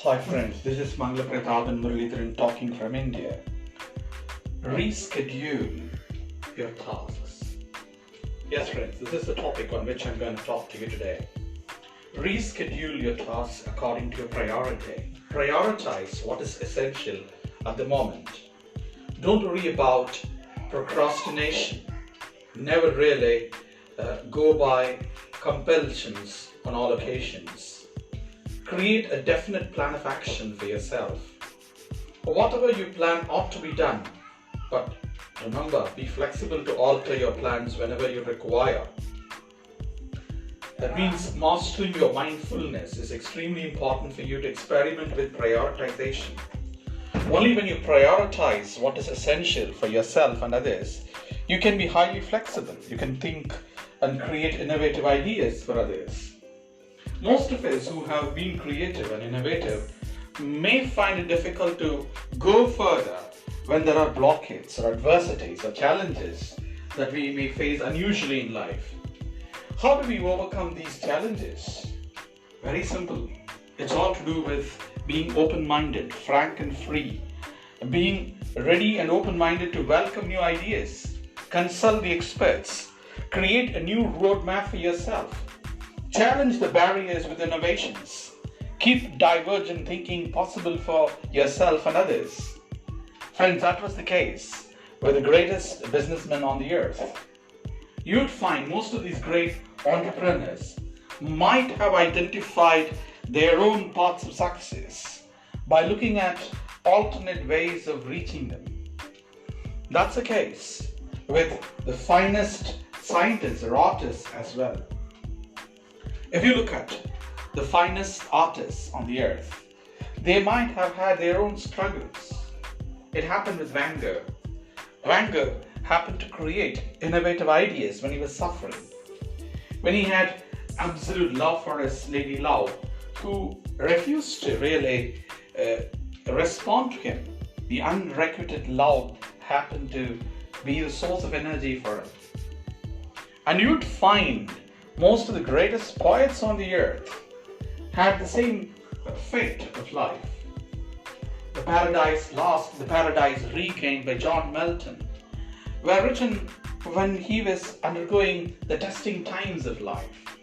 Hi friends, this is Mangla Pratap and Muralidharan talking from India. Reschedule your tasks. Yes friends, this is the topic on which I'm going to talk to you today. Reschedule your tasks according to your priority. Prioritize what is essential at the moment. Don't worry about procrastination. Never really go by compulsions on all occasions. Create a definite plan of action for yourself. Whatever you plan ought to be done, but remember, be flexible to alter your plans whenever you require. That means mastering your mindfulness is extremely important for you to experiment with prioritization. Only when you prioritize what is essential for yourself and others, you can be highly flexible. You can think and create innovative ideas for others. Most of us who have been creative and innovative may find it difficult to go further when there are blockades or adversities or challenges that we may face unusually in life. How do we overcome these challenges? Very simple. It's all to do with being open-minded, frank and free, being ready and open-minded to welcome new ideas, consult the experts, create a new roadmap for yourself. Challenge the barriers with innovations. Keep divergent thinking possible for yourself and others. Friends, that was the case with the greatest businessmen on the earth. You'd find most of these great entrepreneurs might have identified their own paths of success by looking at alternate ways of reaching them. That's the case with the finest scientists or artists as well. If you look at the finest artists on the earth, they might have had their own struggles. It happened with Van Gogh. Van Gogh happened to create innovative ideas when he was suffering. When he had absolute love for his lady love, who refused to really respond to him, the unrequited love happened to be the source of energy for him. And you'd find most of the greatest poets on the earth had the same fate of life. The Paradise Lost, The Paradise Regained by John Milton were written when he was undergoing the testing times of life.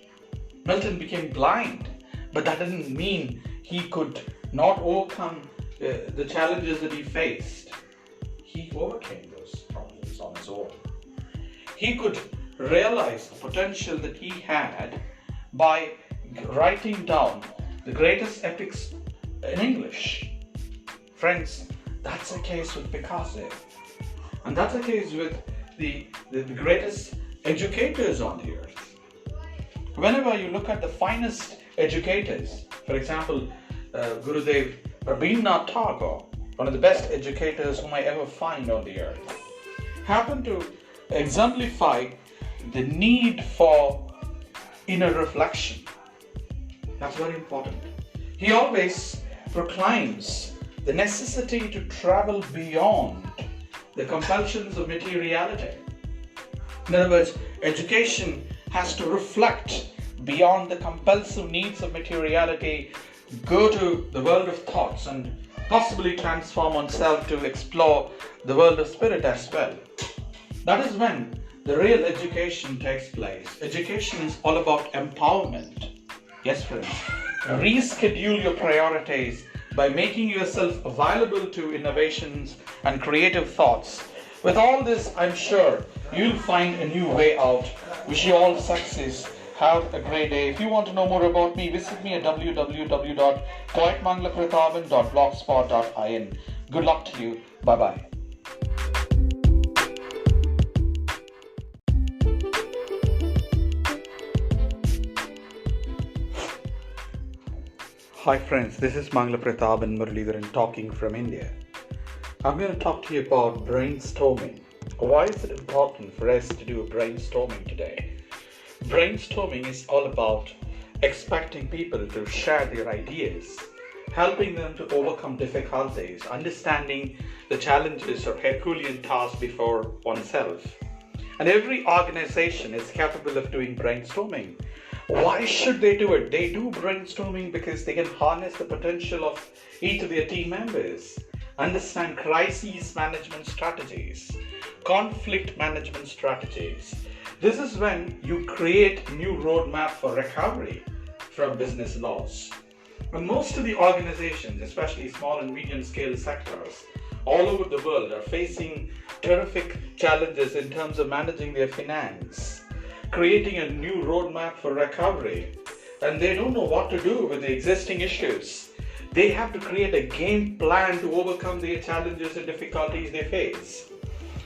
Milton became blind, but that didn't mean he could not overcome the challenges that he faced. He overcame those problems on his own. He could realize the potential that he had by writing down the greatest epics in English. Friends, that's the case with Picasso. And that's the case with the greatest educators on the earth. Whenever you look at the finest educators, for example, Gurudev Rabindranath Tagore, one of the best educators whom I ever find on the earth, happened to exemplify the need for inner reflection. That's very important. He always proclaims the necessity to travel beyond the compulsions of materiality. In other words, education has to reflect beyond the compulsive needs of materiality, go to the world of thoughts and possibly transform oneself to explore the world of spirit as well. That is when the real education takes place. Education is all about empowerment. Yes, friends. Reschedule your priorities by making yourself available to innovations and creative thoughts. With all this, I'm sure you'll find a new way out. Wish you all success. Have a great day. If you want to know more about me, visit me at www.poetmanglaprathaban.blogspot.in. Good luck to you. Bye-bye. Hi friends, this is Mangla Pratap and Muralidharan talking from India. I'm going to talk to you about brainstorming. Why is it important for us to do brainstorming today? Brainstorming is all about expecting people to share their ideas, helping them to overcome difficulties, understanding the challenges or Herculean tasks before oneself. And every organization is capable of doing brainstorming. Why should they do it? They do brainstorming because they can harness the potential of each of their team members, understand crisis management strategies, conflict management strategies. This is when you create a new roadmap for recovery from business loss. And most of the organizations, especially small and medium scale sectors, all over the world are facing terrific challenges in terms of managing their finance, creating a new roadmap for recovery, and they don't know what to do with the existing issues. They have to create a game plan to overcome the challenges and difficulties they face.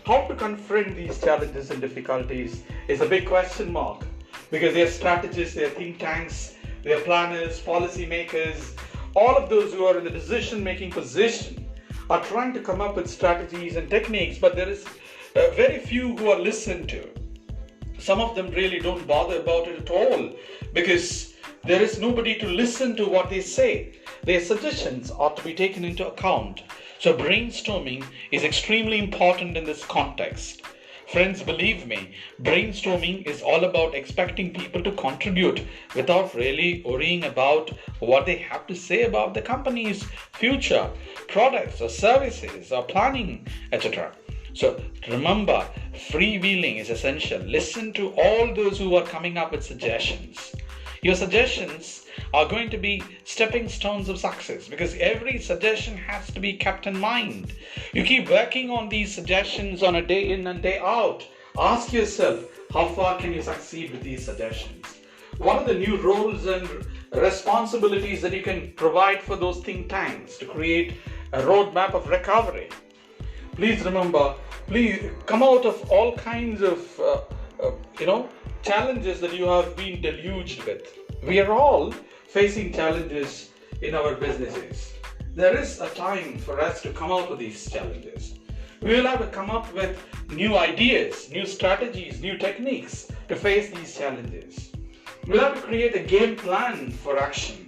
How to confront these challenges and difficulties is a big question mark, because their strategists, their think tanks, their planners, policy makers, all of those who are in the decision-making position are trying to come up with strategies and techniques, but there is very few who are listened to. Some of them really don't bother about it at all because there is nobody to listen to what they say. Their suggestions are to be taken into account. So brainstorming is extremely important in this context. Friends, believe me, brainstorming is all about expecting people to contribute without really worrying about what they have to say about the company's future, products or services or planning, etc. So remember, freewheeling is essential. Listen to all those who are coming up with suggestions. Your suggestions are going to be stepping stones of success because every suggestion has to be kept in mind. You keep working on these suggestions on a day in and day out. Ask yourself, how far can you succeed with these suggestions? What are the new roles and responsibilities that you can provide for those think tanks to create a roadmap of recovery? Please remember, please come out of all kinds of challenges that you have been deluged with. We are all facing challenges in our businesses. There is a time for us to come out of these challenges. We will have to come up with new ideas, new strategies, new techniques to face these challenges. We'll have to create a game plan for action.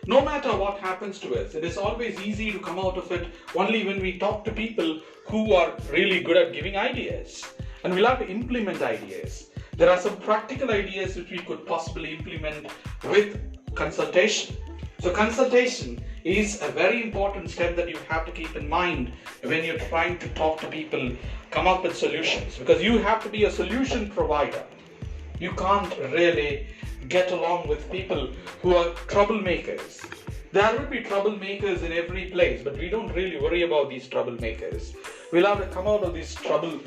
No matter what happens to us, it is always easy to come out of it only when we talk to people who are really good at giving ideas. And we'll have to implement ideas. There are some practical ideas which we could possibly implement with consultation. So consultation is a very important step that you have to keep in mind when you're trying to talk to people, come up with solutions, because you have to be a solution provider. You can't really get along with people who are troublemakers. There will be troublemakers in every place, but we don't really worry about these troublemakers. We'll have to come out of this trouble,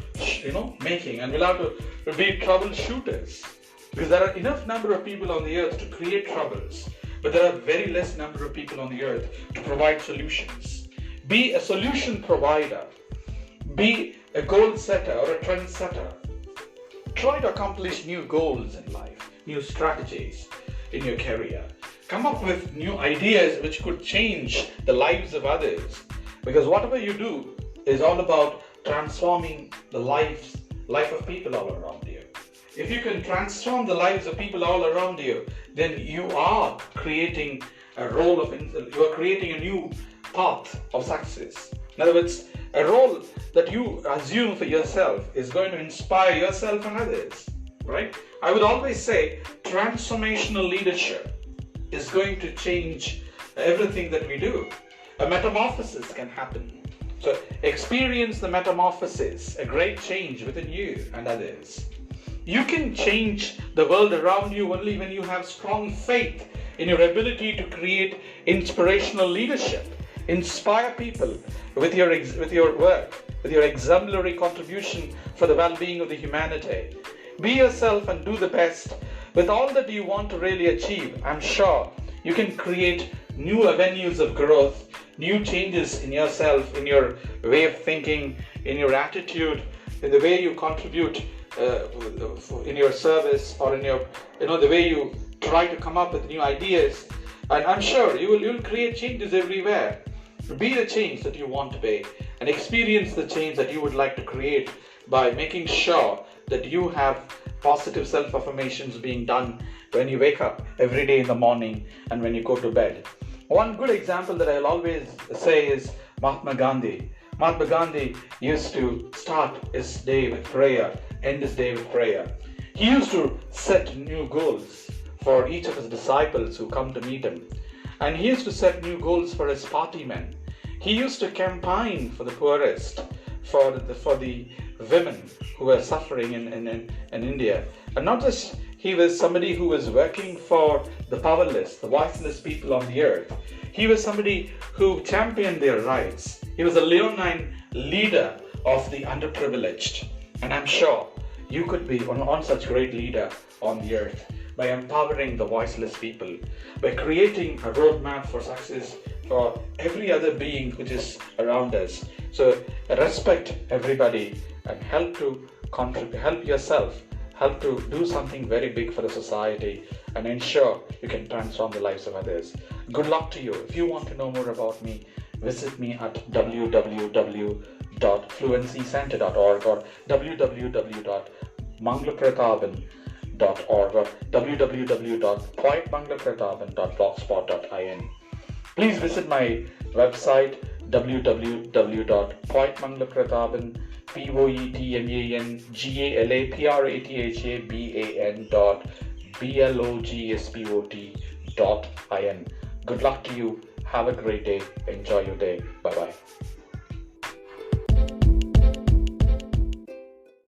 making, and we'll have to be troubleshooters. Because there are enough number of people on the earth to create troubles, but there are very less number of people on the earth to provide solutions. Be a solution provider. Be a goal setter or a trend setter. Try to accomplish new goals in life, new strategies in your career. Come up with new ideas which could change the lives of others. Because whatever you do is all about transforming the life of people all around you. If you can transform the lives of people all around you, then you are creating you are creating a new path of success. In other words, a role that you assume for yourself is going to inspire yourself and others, right? I would always say transformational leadership is going to change everything that we do. A metamorphosis can happen. So experience the metamorphosis, a great change within you and others. You can change the world around you only when you have strong faith in your ability to create inspirational leadership. Inspire people with your work, with your exemplary contribution for the well-being of the humanity. Be yourself and do the best. With all that you want to really achieve, I'm sure you can create new avenues of growth, new changes in yourself, in your way of thinking, in your attitude, in the way you contribute in your service, or in your, the way you try to come up with new ideas. And I'm sure you'll create changes everywhere. Be the change that you want to be and experience the change that you would like to create by making sure that you have positive self-affirmations being done when you wake up every day in the morning and when you go to bed. One good example that I'll always say is Mahatma Gandhi. Mahatma Gandhi used to start his day with prayer, end his day with prayer. He used to set new goals for each of his disciples who come to meet him. And he used to set new goals for his party men. He used to campaign for the poorest, for the women who were suffering in India. And not just he was somebody who was working for the powerless, the voiceless people on the earth. He was somebody who championed their rights. He was a leonine leader of the underprivileged. And I'm sure you could be on such great leader on the earth by empowering the voiceless people, by creating a roadmap for success for every other being which is around us. So respect everybody and help to contribute, help yourself, help to do something very big for the society, and ensure you can transform the lives of others. Good luck to you. If you want to know more about me, visit me at www.fluencycenter.org or www.manglapratapan.org or www.poetmanglapratapan.blogspot.in. Please visit my website www.poetmanglapratapan.blogspot.in. Good luck to you. Have a great day. Enjoy your day. Bye-bye.